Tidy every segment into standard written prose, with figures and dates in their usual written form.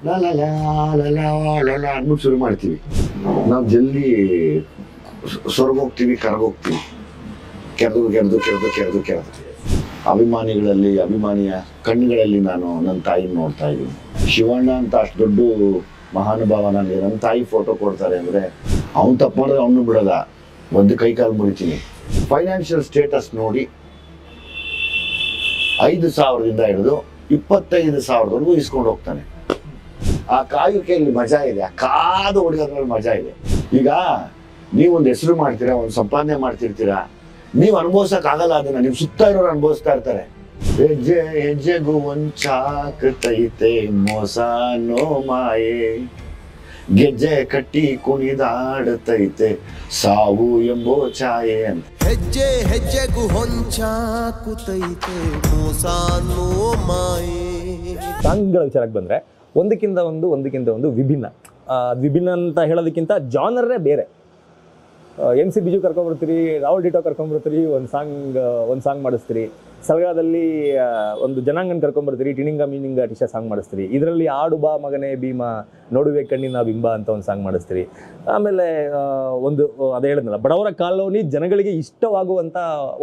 ಲಾ ಲಾ ಲಾ ಲಾ ಲಾ ಲಾ ಲಾ ಅಂದ್ಬಿಟ್ಟು ಶುರು ಮಾಡ್ತೀವಿ. ನಾವು ಜಲ್ದಿ ಸ್ವರ್ಗೋಗ್ತೀವಿ, ಕರಗೋಗ್ತೀವಿ, ಕೆರೆದು ಕೆರೆದು ಕೆರೆದು ಕೆರೆದು ಕೆರೆದು. ಅಭಿಮಾನಿಗಳಲ್ಲಿ ಅಭಿಮಾನಿಯ ಕಣ್ಣುಗಳಲ್ಲಿ ನಾನು ನನ್ನ ತಾಯಿನ ನೋಡ್ತಾ ಇದ್ದೀನಿ. ಶಿವಣ್ಣ ಅಂತ ಅಷ್ಟು ದೊಡ್ಡ ಮಹಾನುಭಾವ ನನಗೆ ನನ್ನ ತಾಯಿ ಫೋಟೋ ಕೊಡ್ತಾರೆ ಅಂದರೆ ಅವ್ನು ತಪ್ಪು ಮಾಡಿದ್ರೆ ಅವನು ಬಿಡೋದ, ಒಂದು ಕೈ ಕಾಲು ಮುರಿತೀನಿ. ಫೈನಾನ್ಷಿಯಲ್ ಸ್ಟೇಟಸ್ ನೋಡಿ 5,000ದಿಂದ ಹಿಡಿದು 25,000ವರೆಗೂ ಇಸ್ಕೊಂಡು ಹೋಗ್ತಾನೆ. ಆ ಕಾಯುವಿಕೆಯಲ್ಲಿ ಮಜಾ ಇದೆ, ಆ ಕಾದು ಹೊಡೆಯೋದ್ರಲ್ಲಿ ಮಜಾ ಇದೆ. ಈಗ ನೀವೊಂದು ಹೆಸರು ಮಾಡ್ತೀರಾ, ಒಂದು ಸಂಪಾದನೆ ಮಾಡ್ತಿರ್ತೀರಾ, ನೀವು ಅನುಭವಿಸಕ್ ಆಗಲ್ಲ ಅದನ್ನ, ನೀವು ಸುತ್ತ ಇರೋರು ಅನುಭವಿಸ್ತಾ ಇರ್ತಾರೆ. ಹೆಜ್ಜೆ ಹೆಜ್ಜೆಗೂ ಒಂಚಾಕತೈತೆ ಮೋಸ ನೋ ಮಾಯೆ, ಗೆಜ್ಜೆ ಕಟ್ಟಿ ಕುಣಿದಾಡತೈತೆ ಸಾವು ಎಂಬೋ ಛಾಯೆ ಅಂತ. ಹೆಜ್ಜೆ ಹೆಜ್ಜೆಗೂ ಹೊಂಚಾಕುತ್ತೈತೆ ಮೋಸ ನೋ ಮಾಯೆ. ಸಾಂಗ್ಗಳ ವಿಚಾರಕ್ಕೆ ಬಂದರೆ ಒಂದಕ್ಕಿಂತ ಒಂದು ವಿಭಿನ್ನ. ವಿಭಿನ್ನ ಅಂತ ಹೇಳೋದಕ್ಕಿಂತ ಜಾನರೇ ಬೇರೆ. MC ಬಿಜು ಕರ್ಕೊಂಡ್ಬರ್ತೀರಿ, ರಾಹುಲ್ ಡಿಟೋ ಕರ್ಕೊಂಡ್ಬರ್ತೀರಿ, ಒಂದು ಸಾಂಗ್ ಮಾಡಿಸ್ತೀರಿ. ಸಲಗಾದಲ್ಲಿ ಒಂದು ಜನಾಂಗನ ಕರ್ಕೊಂಡ್ಬರ್ತೀರಿ, ಟಿನಿಂಗ ಮೀನಿಂಗ ಟಿಶ ಸಾಂಗ್ ಮಾಡಿಸ್ತೀರಿ. ಇದರಲ್ಲಿ ಆಡು ಬಾ ಮಗನೇ ಭೀಮ, ನೋಡುವೆ ಕಣ್ಣಿನ ಬಿಂಬ ಅಂತ ಒಂದು ಸಾಂಗ್ ಮಾಡಿಸ್ತೀರಿ. ಆಮೇಲೆ ಅದೇ ಹೇಳಿದ್ನಲ್ಲ, ಬಡವರ ಕಾಲೋನಿ ಜನಗಳಿಗೆ ಇಷ್ಟವಾಗುವಂಥ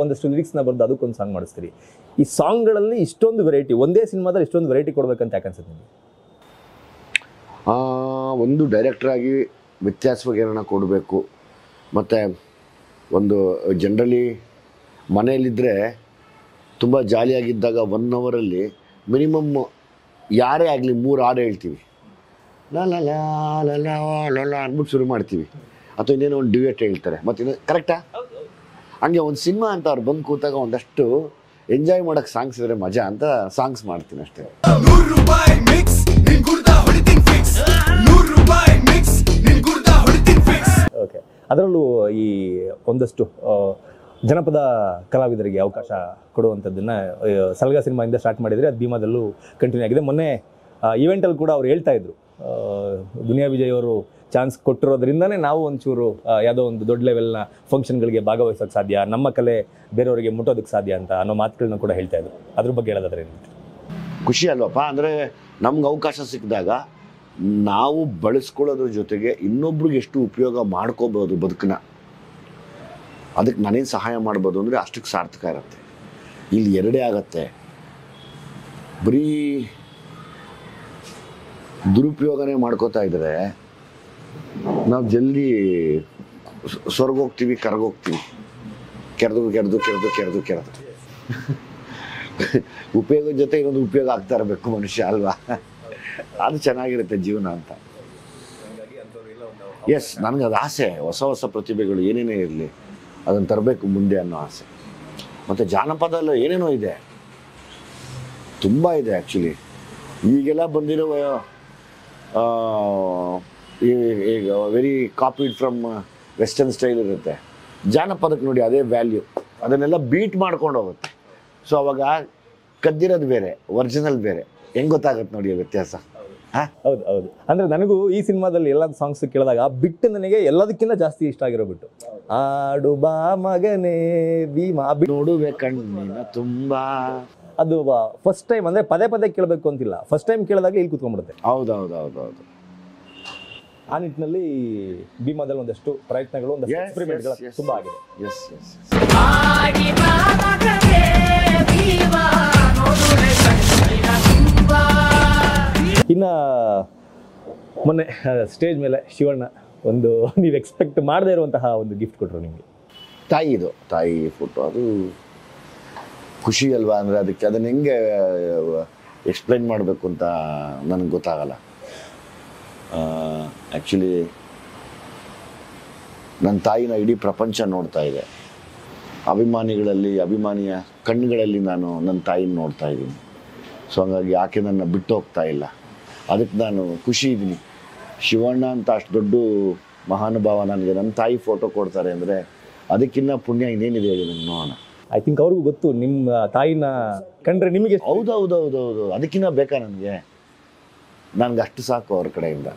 ಒಂದಷ್ಟು ಲಿರಿಕ್ಸ್ನ ಬರೆದು ಅದಕ್ಕೊಂದು ಸಾಂಗ್ ಮಾಡಿಸ್ತೀರಿ. ಈ ಸಾಂಗ್ಗಳಲ್ಲಿ ಇಷ್ಟೊಂದು ವೆರೈಟಿ, ಒಂದೇ ಸಿನಿಮಾದಲ್ಲಿ ಇಷ್ಟೊಂದು ವೆರೈಟಿ ಕೊಡ್ಬೇಕಂತ ಯಾಕೆ ಅನ್ಸುತ್ತೆ ನಿಮಗೆ? ಒಂದು ಡೈರೆಕ್ಟ್ರಾಗಿ ವ್ಯತ್ಯಾಸವಾಗಿ ಏನನ್ನ ಕೊಡಬೇಕು. ಮತ್ತು ಒಂದು ಜನರಲಿ ಮನೆಯಲ್ಲಿದ್ದರೆ ತುಂಬ ಜಾಲಿಯಾಗಿದ್ದಾಗ 1 ಅವರಲ್ಲಿ ಮಿನಿಮಮ್ ಯಾರೇ ಆಗಲಿ 3 ಹಾಡು ಹೇಳ್ತೀವಿ. ಲಾ ಲಾ ಲಾ ಲಾ ಲಾ ಲಾ ಲಾ ಅಂದ್ಬಿಟ್ಟು ಶುರು ಮಾಡ್ತೀವಿ. ಅಥವಾ ಇನ್ನೇನೋ ಒಂದು ಡ್ಯೂಯೆಟ್ ಹೇಳ್ತಾರೆ, ಮತ್ತು ಕರೆಕ್ಟಾ? ಹಂಗೆ ಒಂದು ಸಿನಿಮಾ ಅಂತ ಅವ್ರು ಬಂದು ಕೂತಾಗ ಒಂದಷ್ಟು ಎಂಜಾಯ್ ಮಾಡೋಕ್ಕೆ ಸಾಂಗ್ಸ್ ಇದ್ರೆ ಮಜಾ ಅಂತ ಸಾಂಗ್ಸ್ ಮಾಡ್ತೀನಿ ಅಷ್ಟೇ. ಓಕೆ, ಅದರಲ್ಲೂ ಈ ಒಂದಷ್ಟು ಜನಪದ ಕಲಾವಿದರಿಗೆ ಅವಕಾಶ ಕೊಡುವಂಥದ್ದನ್ನು ಸಲಗ ಸಿನಿಮಾಯಿಂದ ಸ್ಟಾರ್ಟ್ ಮಾಡಿದರೆ ಅದು ಭೀಮಾದಲ್ಲೂ ಕಂಟಿನ್ಯೂ ಆಗಿದೆ. ಮೊನ್ನೆ ಈವೆಂಟಲ್ಲಿ ಕೂಡ ಅವ್ರು ಹೇಳ್ತಾ ಇದ್ರು, ದುನಿಯಾ ವಿಜಯ್ ಅವರು ಚಾನ್ಸ್ ಕೊಟ್ಟಿರೋದ್ರಿಂದನೇ ನಾವು ಒಂಚೂರು ಯಾವುದೋ ಒಂದು ದೊಡ್ಡ ಲೆವೆಲ್ನ ಫಂಕ್ಷನ್ಗಳಿಗೆ ಭಾಗವಹಿಸೋಕ್ಕೆ ಸಾಧ್ಯ, ನಮ್ಮ ಕಲೆ ಬೇರೆಯವರಿಗೆ ಮುಟ್ಟೋದಕ್ಕೆ ಸಾಧ್ಯ ಅಂತ ಅನ್ನೋ ಮಾತುಗಳನ್ನ ಕೂಡ ಹೇಳ್ತಾ ಇದ್ರು. ಅದ್ರ ಬಗ್ಗೆ ಹೇಳೋದಾದ್ರೆ ಖುಷಿ ಅಲ್ವಪ್ಪ. ಅಂದರೆ ನಮ್ಗೆ ಅವಕಾಶ ಸಿಕ್ಕಿದಾಗ ನಾವು ಬಳಸ್ಕೊಳ್ಳೋದ್ರ ಜೊತೆಗೆ ಇನ್ನೊಬ್ರಿಗೆ ಎಷ್ಟು ಉಪಯೋಗ ಮಾಡ್ಕೋಬೋದು ಬದುಕನ್ನ, ಅದಕ್ಕೆ ನಾನೇನು ಸಹಾಯ ಮಾಡ್ಬೋದು ಅಂದರೆ ಅಷ್ಟಕ್ಕೆ ಸಾರ್ಥಕ ಇರುತ್ತೆ. ಇಲ್ಲಿ ಎರಡೇ ಆಗತ್ತೆ, ಬರೀ ದುರುಪಯೋಗನೇ ಮಾಡ್ಕೋತಾ ಇದ್ರೆ ನಾವು ಜಲ್ದಿ ಸ್ವರ್ಗೋಗ್ತೀವಿ, ಕರಗೋಗ್ತೀವಿ, ಕೆರೆದು ಕೆರೆದು ಕೆರೆದು ಕೆರೆದು ಕೆರೆದು. ಉಪಯೋಗದ ಜೊತೆ ಇನ್ನೊಂದು ಉಪಯೋಗ ಆಗ್ತಾ ಇರಬೇಕು ಮನುಷ್ಯ, ಅಲ್ವಾ? ಅದು ಚೆನ್ನಾಗಿರುತ್ತೆ ಜೀವನ ಅಂತ. ಎಸ್, ನನಗೆ ಅದು ಆಸೆ, ಹೊಸ ಹೊಸ ಪ್ರತಿಭೆಗಳು ಏನೇನೇ ಇರಲಿ ಅದನ್ನು ತರಬೇಕು ಮುಂದೆ ಅನ್ನೋ ಆಸೆ. ಮತ್ತು ಜಾನಪದಲ್ಲ ಏನೇನೋ ಇದೆ, ತುಂಬ ಇದೆ ಆ್ಯಕ್ಚುಲಿ. ಈಗೆಲ್ಲ ಬಂದಿರೋ ಈಗ very copied from western style ಇರುತ್ತೆ. ಜಾನಪದಕ್ಕೆ ನೋಡಿ ಅದೇ ವ್ಯಾಲ್ಯೂ, ಅದನ್ನೆಲ್ಲ ಬೀಟ್ ಮಾಡ್ಕೊಂಡು ಹೋಗುತ್ತೆ. ಸೊ ಅವಾಗ ಕದ್ದಿರೋದು ಬೇರೆ, ಒರಿಜಿನಲ್ ಬೇರೆ. ಹೆಂಗೆ ಗೊತ್ತಾಗುತ್ತೆ ನೋಡಿ ವ್ಯತ್ಯಾಸ. ಹೌದು ಹೌದು. ಅಂದರೆ ನನಗೂ ಈ ಸಿನಿಮಾದಲ್ಲಿ ಎಲ್ಲ ಸಾಂಗ್ಸ್ ಕೇಳಿದಾಗ ಬಿಟ್ಟು ನನಗೆ ಎಲ್ಲದಕ್ಕಿಂತ ಜಾಸ್ತಿ ಇಷ್ಟ ಆಗಿರೋ ಬಿಟ್ಟು ಆಡು ಬಾ ಮಗನೇ ಭೀಮಾ, ನೋಡುವೆ ಕಣ್ಣಿನ ತುಂಬ. ಅದು ಫಸ್ಟ್ ಟೈಮ್ ಅಂದರೆ ಪದೇ ಪದೇ ಕೇಳಬೇಕು ಅಂತಿಲ್ಲ, ಫಸ್ಟ್ ಟೈಮ್ ಕೇಳಿದಾಗ ಇಲ್ಲಿ ಕೂತ್ಕೊಂಡ್ಬಿಡುತ್ತೆ. ಹೌದು. ಆ ನಿಟ್ಟಿನಲ್ಲಿ ಭೀಮಾದಲ್ಲಿ ಒಂದಷ್ಟು ಪ್ರಯತ್ನಗಳು, ಒಂದಷ್ಟು ಎಕ್ಸ್ಪೆರಿಮೆಂಟ್ಗಳು ತುಂಬ ಆಗಿದೆ. ಇನ್ನು ಮೊನ್ನೆ ಸ್ಟೇಜ್ ಮೇಲೆ ಶಿವಣ್ಣ ಒಂದು ನೀವು ಎಕ್ಸ್ಪೆಕ್ಟ್ ಮಾಡದೇ ಇರುವಂತಹ ಒಂದು ಗಿಫ್ಟ್ ಕೊಟ್ಟರು ನಿಮಗೆ. ತಾಯಿ ಫೋಟೋ, ಅದು ಖುಷಿ ಅಲ್ವಾ? ಅಂದರೆ ಅದನ್ನು ಹೆಂಗೆ ಎಕ್ಸ್ಪ್ಲೈನ್ ಮಾಡಬೇಕು ಅಂತ ನನಗೆ ಗೊತ್ತಾಗಲ್ಲ. ಆ್ಯಕ್ಚುಲಿ ನನ್ನ ತಾಯಿನ ಇಡೀ ಪ್ರಪಂಚ ನೋಡ್ತಾ ಇದೆ. ಅಭಿಮಾನಿಗಳಲ್ಲಿ ಅಭಿಮಾನಿಯ ಕಣ್ಣುಗಳಲ್ಲಿ ನಾನು ನನ್ನ ತಾಯಿನ ನೋಡ್ತಾ ಇದ್ದೀನಿ. ಸೊ ಹಂಗಾಗಿ ಆಕೆ ನನ್ನ ಬಿಟ್ಟು ಹೋಗ್ತಾ ಇಲ್ಲ. ಅದಕ್ಕೆ ನಾನು ಖುಷಿ ಇದ್ದೀನಿ. ಶಿವಣ್ಣ ಅಂತ ಅಷ್ಟು ದೊಡ್ಡ ಮಹಾನುಭಾವ ನನಗೆ ನನ್ನ ತಾಯಿ ಫೋಟೋ ಕೊಡ್ತಾರೆ ಅಂದರೆ ಅದಕ್ಕಿಂತ ಪುಣ್ಯ ಇನ್ನೇನಿದೆ ಹೇಳಿ ನನಗೆ ನೋಡೋಣ. ಐ ಥಿಂಕ್ ಅವ್ರಿಗೂ ಗೊತ್ತು ನಿಮ್ಮ ತಾಯಿನ ಕಂಡ್ರೆ ನಿಮಗೆ. ಹೌದು, ಅದಕ್ಕಿಂತ ಬೇಕಾ ನನಗೆ? ನನಗೆ ಅಷ್ಟು ಸಾಕು ಅವ್ರ ಕಡೆಯಿಂದ.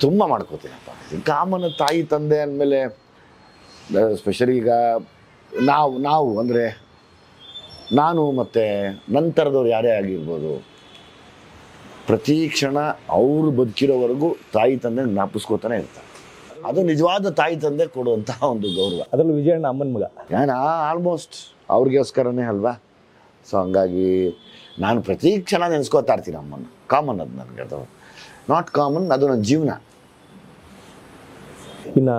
ತುಂಬ ಮಾಡ್ಕೋತೀನಪ್ಪ. ಕಾಮನ ತಾಯಿ ತಂದೆ ಅಂದಮೇಲೆ ಸ್ಪೆಷಲಿ ಈಗ ನಾವು ಅಂದರೆ ನಾನು ಮತ್ತು ನಂತರದವ್ರು ಯಾರೇ ಆಗಿರ್ಬೋದು, ಪ್ರತಿ ಕ್ಷಣ ಅವರು ಬದುಕಿರೋವರೆಗೂ ತಾಯಿ ತಂದೆ ಜ್ಞಾಪಿಸ್ಕೋತಾನೆ ಇರ್ತಾರೆ. ಅದು ನಿಜವಾದ ತಾಯಿ ತಂದೆ ಕೊಡುವಂಥ ಒಂದು ಗೌರವ. ಅದರಲ್ಲೂ ವಿಜಯಣ್ಣ ಅಮ್ಮನ ಮಗ. ನಾನು ಆಲ್ಮೋಸ್ಟ್ ಅವ್ರಿಗೋಸ್ಕರನೇ ಅಲ್ವಾ. ಸೊ ಹಂಗಾಗಿ ನಾನು ಪ್ರತಿ ಕ್ಷಣ ನೆನೆಸ್ಕೋತಾ ಇರ್ತೀನಿ ಅಮ್ಮನ. ಕಾಮನ್ ಅದು ನನಗೆ, ಅದು ನಾಟ್ ಕಾಮನ್, ಅದು ನನ್ನ ಜೀವನ. ಇನ್ನು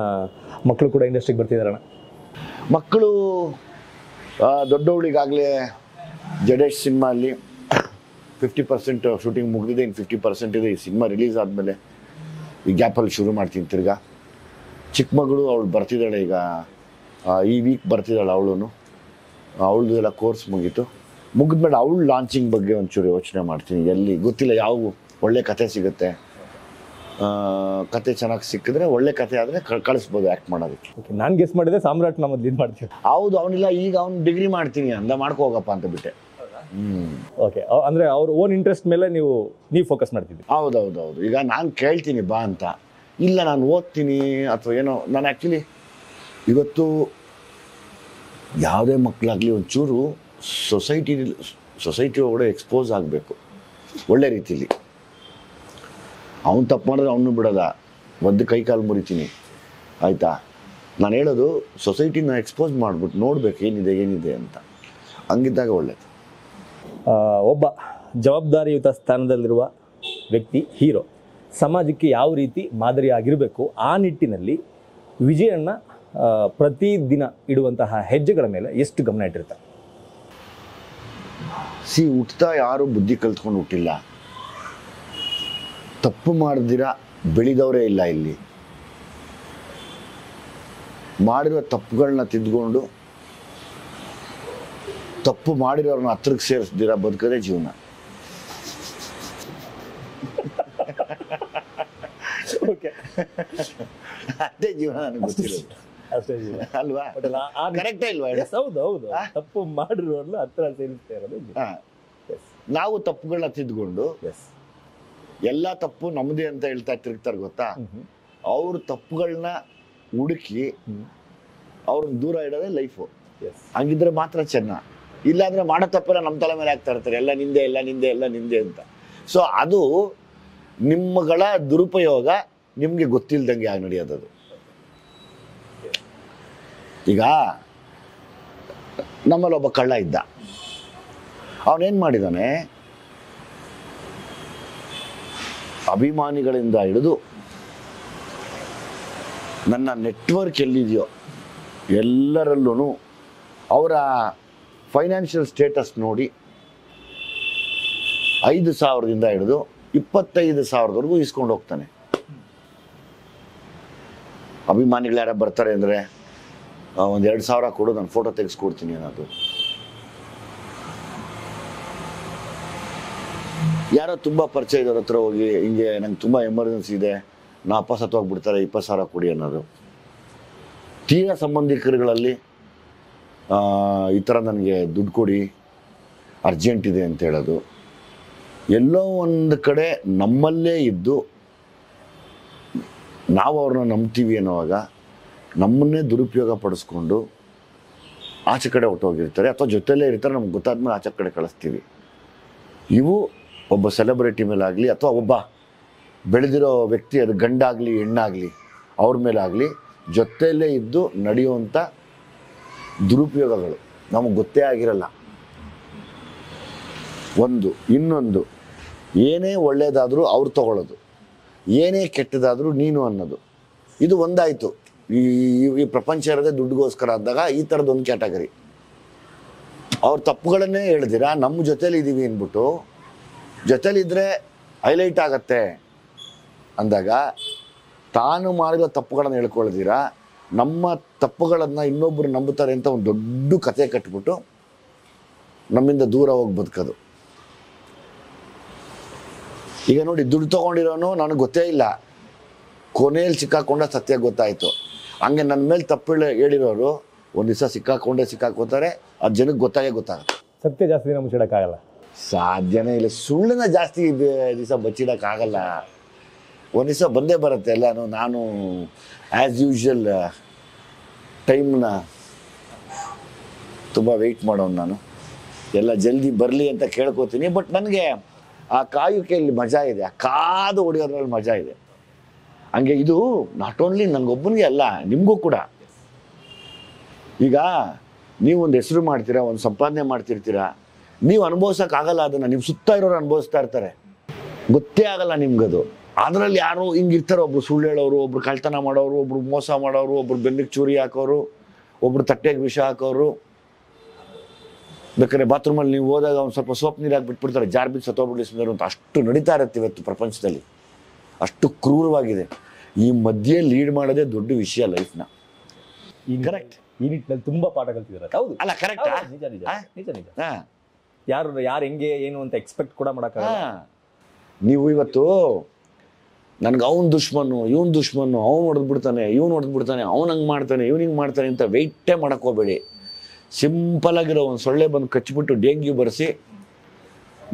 ಮಕ್ಕಳು ಕೂಡ ಇಂಡಸ್ಟ್ರಿಗೆ ಬರ್ತಿದಾರಣ್ಣ. ಮಕ್ಕಳು ದೊಡ್ಡವಳಿಗಾಗಲೇ ಜಡೇಶ್ ಸಿನಿಮಾ ಅಲ್ಲಿ 50% ಶೂಟಿಂಗ್ ಮುಗಿದಿದೆ, ಇನ್ನು 50% ಇದೆ. ಈ ಸಿನಿಮಾ ರಿಲೀಸ್ ಆದಮೇಲೆ ಈ ಗ್ಯಾಪಲ್ಲಿ ಶುರು ಮಾಡ್ತೀನಿ ತಿರ್ಗಾ. ಚಿಕ್ಕ ಮಗಳು ಅವಳು ಬರ್ತಿದ್ದಾಳೆ ಈಗ, ಈ ವೀಕ್ ಬರ್ತಿದ್ದಾಳೆ ಅವಳು. ಅವಳದೆಲ್ಲ ಕೋರ್ಸ್ ಮುಗಿದ್ಮೇಲೆ ಅವಳು ಲಾಂಚಿಂಗ್ ಬಗ್ಗೆ ಒಂಚೂರು ಯೋಚನೆ ಮಾಡ್ತೀನಿ. ಎಲ್ಲಿ ಗೊತ್ತಿಲ್ಲ, ಯಾವ ಒಳ್ಳೆ ಕತೆ ಸಿಗುತ್ತೆ. ಕತೆ ಚೆನ್ನಾಗಿ ಸಿಕ್ಕಿದ್ರೆ, ಒಳ್ಳೆ ಕತೆ ಆದರೆ ಕಳಿಸ್ಬೋದು ಆ್ಯಕ್ಟ್ ಮಾಡೋದಕ್ಕೆ. ನಾನು ಗೆಸ್ ಮಾಡಿದೆ ಸಾಮ್ರಾಟ್ ನಮ್ಮ ಲೀಡ್ ಮಾಡ್ತೀವಿ. ಹೌದು, ಅವನಿಲ್ಲ, ಈಗ ಅವ್ನು ಡಿಗ್ರಿ ಮಾಡ್ತೀನಿ ಅಂದ ಮಾಡ್ಕೊ ಹೋಗಪ್ಪ ಅಂತ ಬಿಟ್ಟೆ. ಓಕೆ, ಅಂದರೆ ಅವ್ರ ಓನ್ ಇಂಟ್ರೆಸ್ಟ್ ಮೇಲೆ ನೀವು ಫೋಕಸ್ ಮಾಡ್ತಿದ್ವಿ. ಹೌದೌದೌದು. ಈಗ ನಾನು ಕೇಳ್ತೀನಿ ಬಾ ಅಂತ, ಇಲ್ಲ ನಾನು ಓದ್ತೀನಿ ಅಥವಾ ಏನೋ. ನಾನು ಆ್ಯಕ್ಚುಲಿ ಇವತ್ತು ಯಾವುದೇ ಮಕ್ಕಳಾಗಲಿ ಒಂಚೂರು ಸೊಸೈಟಿ ಒಳಗಡೆ ಎಕ್ಸ್ಪೋಸ್ ಆಗಬೇಕು ಒಳ್ಳೆ ರೀತಿಲಿ. ಅವ್ನು ತಪ್ಪು ಮಾಡಿದ್ರೆ ಅವನು ಬಿಡೋದ, ಒದ್ದು ಕೈ ಕಾಲು ಮುರಿತೀನಿ ಆಯಿತಾ. ನಾನು ಹೇಳೋದು ಸೊಸೈಟಿನ ಎಕ್ಸ್ಪೋಸ್ ಮಾಡಿಬಿಟ್ಟು ನೋಡ್ಬೇಕು ಏನಿದೆ ಅಂತ. ಹಂಗಿದ್ದಾಗ ಒಳ್ಳೇದು. ಒಬ್ಬ ಜವಾಬ್ದಾರಿಯುತ ಸ್ಥಾನದಲ್ಲಿರುವ ವ್ಯಕ್ತಿ, ಹೀರೋ, ಸಮಾಜಕ್ಕೆ ಯಾವ ರೀತಿ ಮಾದರಿ ಆಗಿರಬೇಕು, ಆ ನಿಟ್ಟಿನಲ್ಲಿ ವಿಜಯಣ್ಣ ಪ್ರತಿದಿನ ಇಡುವಂತಹ ಹೆಜ್ಜೆಗಳ ಮೇಲೆ ಎಷ್ಟು ಗಮನ ಇಟ್ಟಿರ್ತಾರೆ? ಹುಟ್ಟುತ್ತಾ ಯಾರು ಬುದ್ಧಿ ಕಲ್ತ್ಕೊಂಡು ಹುಟ್ಟಿಲ್ಲ. ತಪ್ಪು ಮಾಡ್ದಿರ ಬೆಳೆದವರೇ ಇಲ್ಲ ಇಲ್ಲಿ. ಮಾಡಿರೋ ತಪ್ಪುಗಳನ್ನ ತಿದ್ಕೊಂಡು ತಪ್ಪು ಮಾಡಿರೋರನ್ನ ಹತ್ರಕ್ಕೆ ಸೇರಿಸ್ದಿರ ಬದುಕದೇ ಜೀವನ. ಅದೇ ಜೀವನ ನನಗೆ ಗೊತ್ತಿರೋದು ಅಲ್ವಾ? ಕರೆಕ್ಟೇ ಇಲ್ವಾ? ಹೌದು, ತಪ್ಪು ಮಾಡಿರೋರ್ನ ಹತ್ರ ಸೇರಿಸ್ತಾ ಇರೋದು. ನಾವು ತಪ್ಪುಗಳನ್ನ ತಿದ್ಕೊಂಡು ಎಲ್ಲ ತಪ್ಪು ನಮ್ಮದೇ ಅಂತ ಹೇಳ್ತಾ ತಿರುಗ್ತಾರೆ ಗೊತ್ತಾ. ಅವ್ರ ತಪ್ಪುಗಳನ್ನ ಹುಡುಕಿ ಅವ್ರನ್ನ ದೂರ ಇಡೋದೇ ಲೈಫು. ಹಂಗಿದ್ರೆ ಮಾತ್ರ ಚೆನ್ನ. ಇಲ್ಲಾಂದ್ರೆ ಮಾಡೋ ತಪ್ಪೆಲ್ಲ ನಮ್ಮ ತಲೆ ಮೇಲೆ ಹಾಕ್ತಾ ಇರ್ತಾರೆ, ಎಲ್ಲ ನಿಂದೆ ಅಂತ. ಸೊ ಅದು ನಿಮ್ಮಗಳ ದುರುಪಯೋಗ ನಿಮಗೆ ಗೊತ್ತಿಲ್ದಂಗೆ ಆಗಿ ನಡೆಯೋದದು. ಈಗ ನಮ್ಮಲ್ಲಿ ಒಬ್ಬ ಕಳ್ಳ ಇದ್ದ. ಅವನೇನು ಮಾಡಿದಾನೆ, ಅಭಿಮಾನಿಗಳಿಂದ ಹಿಡಿದು ನನ್ನ ನೆಟ್ವರ್ಕ್ ಎಲ್ಲಿದೆಯೋ ಎಲ್ಲರಲ್ಲೂ ಅವರ ಫೈನಾನ್ಷಿಯಲ್ ಸ್ಟೇಟಸ್ ನೋಡಿ 5,000ದಿಂದ ಹಿಡಿದು 25,000ವರೆಗೂ ಇಸ್ಕೊಂಡು ಹೋಗ್ತಾನೆ. ಅಭಿಮಾನಿಗಳು ಯಾರ ಬರ್ತಾರೆ ಅಂದರೆ 1,000 ಕೊಡು, ನಾನು ಫೋಟೋ ತೆಗೆಸ್ಕೊಡ್ತೀನಿ ಅನ್ನೋದು. ಯಾರೋ ತುಂಬ ಪರಿಚಯ ಇದ್ದವ್ರ ಹತ್ರ ಹೋಗಿ ಹಿಂಗೆ ನಂಗೆ ತುಂಬ ಎಮರ್ಜೆನ್ಸಿ ಇದೆ, ನಾ ಅಪ್ಪ ಸತ್ತೋಗ್ಬಿಡ್ತಾರೆ, 20,000 ಕೊಡಿ ಅನ್ನೋದು. ತೀರಾ ಸಂಬಂಧಿಕರುಗಳಲ್ಲಿ ಈ ಥರ ನನಗೆ ದುಡ್ಡು ಕೊಡಿ, ಅರ್ಜೆಂಟ್ ಇದೆ ಅಂತ ಹೇಳೋದು. ಎಲ್ಲೋ ಒಂದು ಕಡೆ ನಮ್ಮಲ್ಲೇ ಇದ್ದು ನಾವು ಅವ್ರನ್ನ ನಂಬ್ತೀವಿ ಅನ್ನೋವಾಗ ನಮ್ಮನ್ನೇ ದುರುಪಯೋಗ ಪಡಿಸ್ಕೊಂಡು ಆಚೆ ಕಡೆ ಹೊಟ್ಟೋಗಿರ್ತಾರೆ, ಅಥವಾ ಜೊತೆಯಲ್ಲೇ ಇರ್ತಾರೆ. ನಮ್ಗೆ ಗೊತ್ತಾದ್ಮೇಲೆ ಆಚೆ ಕಡೆ ಕಳಿಸ್ತೀವಿ. ಇವು ಒಬ್ಬ ಸೆಲೆಬ್ರಿಟಿ ಮೇಲಾಗಲಿ ಅಥವಾ ಒಬ್ಬ ಬೆಳೆದಿರೋ ವ್ಯಕ್ತಿ, ಅದು ಗಂಡಾಗಲಿ ಹೆಣ್ಣಾಗಲಿ ಅವ್ರ ಮೇಲಾಗಲಿ ಜೊತೆಯಲ್ಲೇ ಇದ್ದು ನಡೆಯುವಂಥ ದುರುಪಯೋಗಗಳು ನಮಗೆ ಗೊತ್ತೇ ಆಗಿರಲ್ಲ. ಇನ್ನೊಂದು ಏನೇ ಒಳ್ಳೆಯದಾದರೂ ಅವ್ರು ತಗೊಳ್ಳೋದು, ಏನೇ ಕೆಟ್ಟದಾದರೂ ನೀನು ಅನ್ನೋದು. ಇದು ಒಂದಾಯಿತು. ಈ ಪ್ರಪಂಚ ಇರೋದೇ ದುಡ್ಡುಗೋಸ್ಕರ ಅಂದಾಗ ಈ ಥರದ್ದೊಂದು ಕ್ಯಾಟಗರಿ. ಅವ್ರ ತಪ್ಪುಗಳನ್ನೇ ಹೇಳ್ದಿರಾ ನಮ್ಮ ಜೊತೇಲಿ ಇದ್ದೀವಿ ಅಂದ್ಬಿಟ್ಟು, ಜೊತೇಲಿದ್ದರೆ ಹೈಲೈಟ್ ಆಗತ್ತೆ ಅಂದಾಗ ತಾನು ಮಾಡಿರೋ ತಪ್ಪುಗಳನ್ನು ಹೇಳ್ಕೊಳ್ದಿರಾ ನಮ್ಮ ತಪ್ಪುಗಳನ್ನು ಇನ್ನೊಬ್ಬರು ನಂಬುತ್ತಾರೆ ಅಂತ ಒಂದು ದೊಡ್ಡ ಕತೆ ಕಟ್ಬಿಟ್ಟು ನಮ್ಮಿಂದ ದೂರ ಹೋಗಿ ಬದುಕೋದು. ಈಗ ನೋಡಿ, ದುಡ್ಡು ತೊಗೊಂಡಿರೋನು ನನಗೆ ಗೊತ್ತೇ ಇಲ್ಲ, ಕೊನೆಯಲ್ಲಿ ಸಿಕ್ಕಾಕೊಂಡ ಸತ್ಯ ಗೊತ್ತಾಯಿತು. ಹಂಗೆ ನನ್ನ ಮೇಲೆ ತಪ್ಪು ಹೇಳಿರೋರು ಒಂದು ದಿವಸ ಸಿಕ್ಕಾಕೋತಾರೆ, ಅದು ಜನಕ್ಕೆ ಗೊತ್ತಾಗುತ್ತೆ. ಸತ್ಯ ಜಾಸ್ತಿ ದಿನ ಮುಚ್ಚಿಡೋಕ್ಕಾಗಲ್ಲ, ಸಾಧ್ಯನೇ ಇಲ್ಲ. ಸುಳ್ಳನ್ನ ಜಾಸ್ತಿ ದಿವಸ ಬಚ್ಚಿಡೋಕ್ಕಾಗಲ್ಲ. ಒಂದು ದಿವಸ ಬಂದೇ ಬರುತ್ತೆ ಎಲ್ಲನೂ. ನಾನು ಆ್ಯಸ್ ಯೂಶ್ವಲ್ ಟೈಮ್ನ ತುಂಬ ವೆಯ್ಟ್ ಮಾಡೋನು. ನಾನು ಎಲ್ಲ ಜಲ್ದಿ ಬರಲಿ ಅಂತ ಕೇಳ್ಕೊತೀನಿ. ಬಟ್ ನನಗೆ ಆ ಕಾಯುವಿಕೆಯಲ್ಲಿ ಮಜಾ ಇದೆ, ಆ ಕಾದು ಹೊಡೆಯೋದ್ರಲ್ಲಿ ಮಜಾ ಇದೆ. ಹಂಗೆ ಇದು ನಾಟ್ ಓನ್ಲಿ ನನಗೊಬ್ಬನಿಗೆ ಅಲ್ಲ, ನಿಮಗೂ ಕೂಡ. ಈಗ ನೀವು ಒಂದು ಹೆಸರು ಮಾಡ್ತೀರಾ, ಒಂದು ಸಂಪಾದನೆ ಮಾಡ್ತಿರ್ತೀರಾ, ನೀವು ಅನುಭವಿಸೋಕ್ಕಾಗಲ್ಲ ಅದನ್ನು, ನಿಮ್ಮ ಸುತ್ತ ಇರೋರು ಅನುಭವಿಸ್ತಾ ಇರ್ತಾರೆ, ಗೊತ್ತೇ ಆಗಲ್ಲ ನಿಮ್ಗದು. ಅದರಲ್ಲಿ ಯಾರು ಹಿಂಗಿರ್ತಾರೆ, ಒಬ್ರು ಸುಳ್ಳು ಹೇಳೋರು, ಒಬ್ರು ಕಳ್ತನ ಮಾಡೋರು, ಒಬ್ರು ಮೋಸ ಮಾಡೋರು, ಒಬ್ರು ಬೆನ್ನಿಗೆ ಚೂರಿ ಹಾಕೋರು, ಒಬ್ರು ತಟ್ಟೆಗೆ ವಿಷ ಹಾಕೋರು. ಬೇಕಾದ್ರೆ ಬಾತ್ರೂಮಲ್ಲಿ ನೀವು ಹೋದಾಗ ಒಂದು ಸ್ವಲ್ಪ ಸೋಪ್ ನೀರಾಗಿ ಬಿಟ್ಬಿಡ್ತಾರೆ, ಜಾರ್ ಬಿದ್ದು ಸತ್ತೋಗ್ಬಿಡ್ಲಿ ಸುಂದರ ಅಂತ. ಅಷ್ಟು ನಡೀತಾ ಇರುತ್ತೆ ಇವತ್ತು ಪ್ರಪಂಚದಲ್ಲಿ, ಅಷ್ಟು ಕ್ರೂರವಾಗಿದೆ. ಈ ಮಧ್ಯೆ ಲೀಡ್ ಮಾಡೋದೇ ದೊಡ್ಡ ವಿಷಯ ಲೈಫ್ನ. ಕರೆಕ್ಟ್. ಈ ನಿಟ್ಟಿನಲ್ಲಿ ತುಂಬಾ ಪಾಠ ಕಲ್ತಿದ್ದಾರೆ. ಹೌದು ಅಲ್ಲ, ಕರೆಕ್ಟ್. ನಿಜ ನಿಜ ನಿಜ ನಿಜ. ಯಾರು ಹೆಂಗೆ ಏನು ಅಂತ ಎಕ್ಸ್ಪೆಕ್ಟ್ ಕೂಡ ಮಾಡೋಕ್ಕಾಗಲ್ಲ. ನೀವು ಇವತ್ತು ನನಗೆ ಅವ್ನು ದುಶ್ಮನ್ನು, ಇವನು ದುಶ್ಮನ್ನು, ಅವ್ನು ಹೊಡೆದ್ಬಿಡ್ತಾನೆ, ಇವನು ಹೊಡೆದ್ಬಿಡ್ತಾನೆ, ಅವ್ನು ಹಂಗೆ ಮಾಡ್ತಾನೆ, ಇವನು ಹಿಂಗೆ ಮಾಡ್ತಾನೆ ಅಂತ ವೆಯ್ಟೇ ಮಾಡೋಕ್ಕೆ ಹೋಗಬೇಡಿ. ಸಿಂಪಲ್ ಆಗಿರೋ ಒಂದು ಸೊಳ್ಳೆ ಬಂದು ಕಚ್ಚಿಬಿಟ್ಟು ಡೆಂಗ್ಯೂ ಬರೆಸಿ,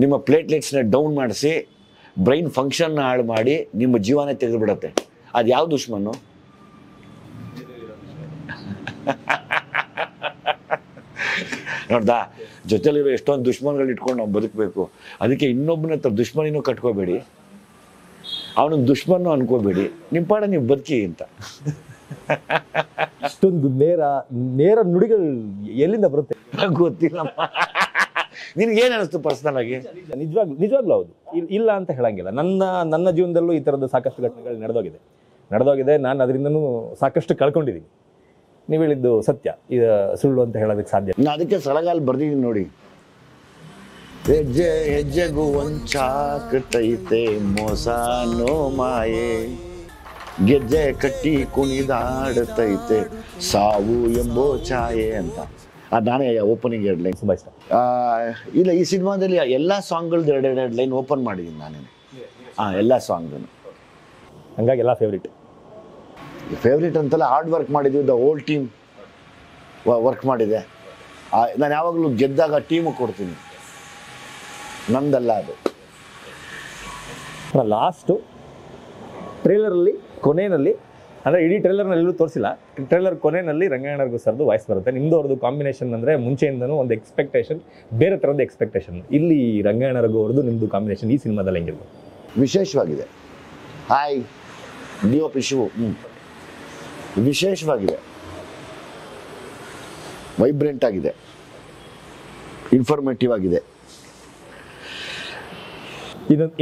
ನಿಮ್ಮ ಪ್ಲೇಟ್ಲೆಟ್ಸ್ನ ಡೌನ್ ಮಾಡಿಸಿ, ಬ್ರೈನ್ ಫಂಕ್ಷನ್ನ ಹಾಳು ಮಾಡಿ ನಿಮ್ಮ ಜೀವನ ತೆಗೆದುಬಿಡತ್ತೆ. ಅದು ಯಾವ ದುಶ್ಮನ್ನು? ನೋಡ್ದಾ, ಜೊತೆಲಿರೋ ಎಷ್ಟೊಂದು ದುಶ್ಮನ್ಗಳು ಇಟ್ಕೊಂಡು ನಾವು ಬದುಕಬೇಕು. ಅದಕ್ಕೆ ಇನ್ನೊಬ್ಬನ ಹತ್ರ ದುಶ್ಮನಿನೂ ಕಟ್ಕೋಬೇಡಿ, ಅವನಿಗೆ ದುಶ್ಮನ್ನು ಅನ್ಕೋಬೇಡಿ, ನಿಮ್ಮ ಪಾಡ ನೀವು ಬದುಕಿ ಅಂತ. ಇಷ್ಟೊಂದು ನೇರ ನುಡಿಗಳು ಎಲ್ಲಿಂದ ಬರುತ್ತೆ ಗೊತ್ತಿಲ್ಲಮ್ಮ. ನಿನಗೇನು ಅನಿಸ್ತು ಪರ್ಸನಲ್ ಆಗಿ? ನಿಜವಾಗ್ಲೂ ಹೌದು, ಇಲ್ಲ ಅಂತ ಹೇಳಂಗಿಲ್ಲ. ನನ್ನ ಜೀವನದಲ್ಲೂ ಈ ಥರದ್ದು ಸಾಕಷ್ಟು ಘಟನೆಗಳು ನಡೆದೋಗಿದೆ. ನಾನು ಅದರಿಂದನೂ ಸಾಕಷ್ಟು ಕಳ್ಕೊಂಡಿದ್ದೀನಿ. ನೀವು ಹೇಳಿದ್ದು ಸತ್ಯ, ಇದು ಸುಳ್ಳು ಅಂತ ಹೇಳೋದಕ್ಕೆ ಸಾಧ್ಯ. ನಾನು ಅದಕ್ಕೆ ಸಳಗಾಲ್ ಬರ್ದಿದ್ದೀನಿ ನೋಡಿ. ಹೆಜ್ಜೆ ಹೆಜ್ಜೆಗೂ ಒಂಚಾಕತೈತೆ ಮೋಸನೋ ಮಾಯೆ, ಗೆಜ್ಜೆ ಕಟ್ಟಿ ಕುಣಿದಾಡತೈತೆ ಸಾವು ಎಂಬೋ ಛಾಯೆ ಅಂತ. ಅದು ನಾನೇ ಓಪನಿಂಗ್ 2 ಲೈನ್ ತುಂಬ ಇಷ್ಟ. ಇಲ್ಲ, ಈ ಸಿನಿಮಾದಲ್ಲಿ ಎಲ್ಲ ಸಾಂಗ್ಗಳದ್ದು 2 ಲೈನ್ ಓಪನ್ ಮಾಡಿದ್ದೀನಿ ನಾನೇ. ಎಲ್ಲ ಸಾಂಗ್ನು ಹಂಗಾಗಿ ಎಲ್ಲ ಫೇವ್ರೇಟ್ ಅಂತಲ್ಲ, ಹಾರ್ಡ್ ವರ್ಕ್ ಮಾಡಿದ್ವಿ. ದ ಹೋಲ್ ಟೀಮ್ ವರ್ಕ್ ಮಾಡಿದೆ. ನಾನು ಯಾವಾಗಲೂ ಗೆದ್ದಾಗ ಟೀಮು ಕೊಡ್ತೀನಿ, ನಂದಲ್ಲ ಅದು. ಲಾಸ್ಟು ಟ್ರೇಲರಲ್ಲಿ ಕೊನೆಯಲ್ಲಿ, ಅಂದರೆ ಇಡೀ ಟ್ರೇಲರ್ನಲ್ಲೂ ತೋರಿಸಿಲ್ಲ, ಟ್ರೇಲರ್ ಕೊನೆಯಲ್ಲಿ ರಂಗಾಯಣರ್ಗೂ ಸರ್ದು ವಾಯ್ಸ್ ಬರುತ್ತೆ. ನಿಮ್ಮದು ಅವ್ರದ್ದು ಕಾಂಬಿನೇಷನ್ ಅಂದರೆ ಮುಂಚೆಯಿಂದನೂ ಒಂದು ಎಕ್ಸ್ಪೆಕ್ಟೇಷನ್, ಬೇರೆ ಥರದ ಎಕ್ಸ್ಪೆಕ್ಟೇಷನ್. ಇಲ್ಲಿ ರಂಗಾಯಣರ್ಗೂ ಅವ್ರದ್ದು ನಿಮ್ಮದು ಕಾಂಬಿನೇಷನ್ ಈ ಸಿನಿಮಾದಲ್ಲಿ ಹೆಂಗಿರ್ಬೋದು? ವಿಶೇಷವಾಗಿದೆ. ಹಾಯ್ DOP ಶಿವು, ವಿಶೇಷವಾಗಿದೆ, ವೈಬ್ರೆಂಟ್ ಆಗಿದೆ, ಇನ್ಫಾರ್ಮೇಟಿವ್ ಆಗಿದೆ.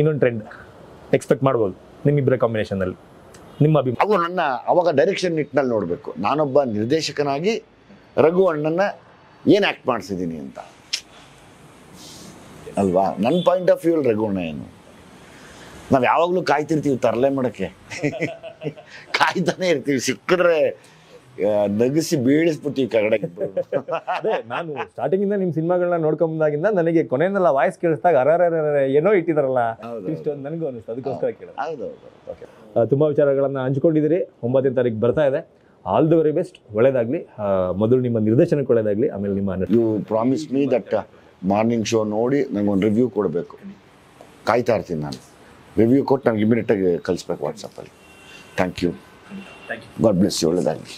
ಇನ್ನೊಂದು ಟ್ರೆಂಡ್ ಎಕ್ಸ್ಪೆಕ್ಟ್ ಮಾಡ್ಬೋದು ನಿಮ್ಮಿಬ್ಬರ ಕಾಂಬಿನೇಷನಲ್ಲಿ, ನಿಮ್ಮ ಅಭಿಮಾನ? ಅವು ನನ್ನ ಅವಾಗ ಡೈರೆಕ್ಷನ್ ನಿಟ್ಟಿನಲ್ಲಿ ನೋಡಬೇಕು. ನಾನೊಬ್ಬ ನಿರ್ದೇಶಕನಾಗಿ ರಘು ಅಣ್ಣನ ಏನು ಆ್ಯಕ್ಟ್ ಮಾಡಿಸಿದ್ದೀನಿ ಅಂತ ಅಲ್ವಾ? ನನ್ನ ಪಾಯಿಂಟ್ ಆಫ್ ವ್ಯೂಲ್ ರಘು ಅಣ್ಣ ಏನು, ನಾವು ಯಾವಾಗಲೂ ಕಾಯ್ತಿರ್ತೀವಿ ತರಲೆ ಮಾಡೋಕ್ಕೆ, ಕಾಯ್ತಾನೆ ಇರ್ತೀವಿ. ಸಿಕ್ಕಿದ್ರೆ ನಗಿಸಿ ಬೀಳಿಸ್ಬಿಡ್ತೀವಿ ಕಗಡೆ. ಅದೇ ನಾನು ಸ್ಟಾರ್ಟಿಂಗಿಂದ ನಿಮ್ಮ ಸಿನಿಮಾಗಳನ್ನ ನೋಡ್ಕೊಂಬಂದಾಗಿಂದ ನನಗೆ ಕೊನೆಯಲ್ಲ ವಾಯ್ಸ್ ಕೇಳಿಸಿದಾಗ ಏನೋ ಇಟ್ಟಿದಾರಲ್ಲ ಇಷ್ಟೊಂದು ನನಗೂ ಅನಿಸ್ತು, ಅದಕ್ಕೋಸ್ಕರ ಕೇಳಿದೆ. ಹೌದೌದು. ಓಕೆ, ತುಂಬ ವಿಚಾರಗಳನ್ನು ಹಂಚ್ಕೊಂಡಿದ್ದೀರಿ. 9ನೇ ತಾರೀಕು ಬರ್ತಾ ಇದೆ. ಆಲ್ ದಿ ವೆರಿ ಬೆಸ್ಟ್, ಒಳ್ಳೇದಾಗಲಿ. ಮೊದಲು ನಿಮ್ಮ ನಿರ್ದೇಶನಕ್ಕೆ ಒಳ್ಳೇದಾಗಲಿ, ಆಮೇಲೆ ನಿಮ್ಮ you promise me that morning show ನೋಡಿ ನನಗೊಂದು ರಿವ್ಯೂ ಕೊಡಬೇಕು. ಕಾಯ್ತಾ ಇರ್ತೀನಿ ನಾನು. ರಿವ್ಯೂ ಕೊಟ್ಟು ನನಗೆ ಇಮಿಡಿಯೇಟಾಗಿ ಕಳಿಸ್ಬೇಕು ವಾಟ್ಸಪ್ಪಲ್ಲಿ. Thank you. God bless you. ಒಳ್ಳೇದಾಗಲಿ.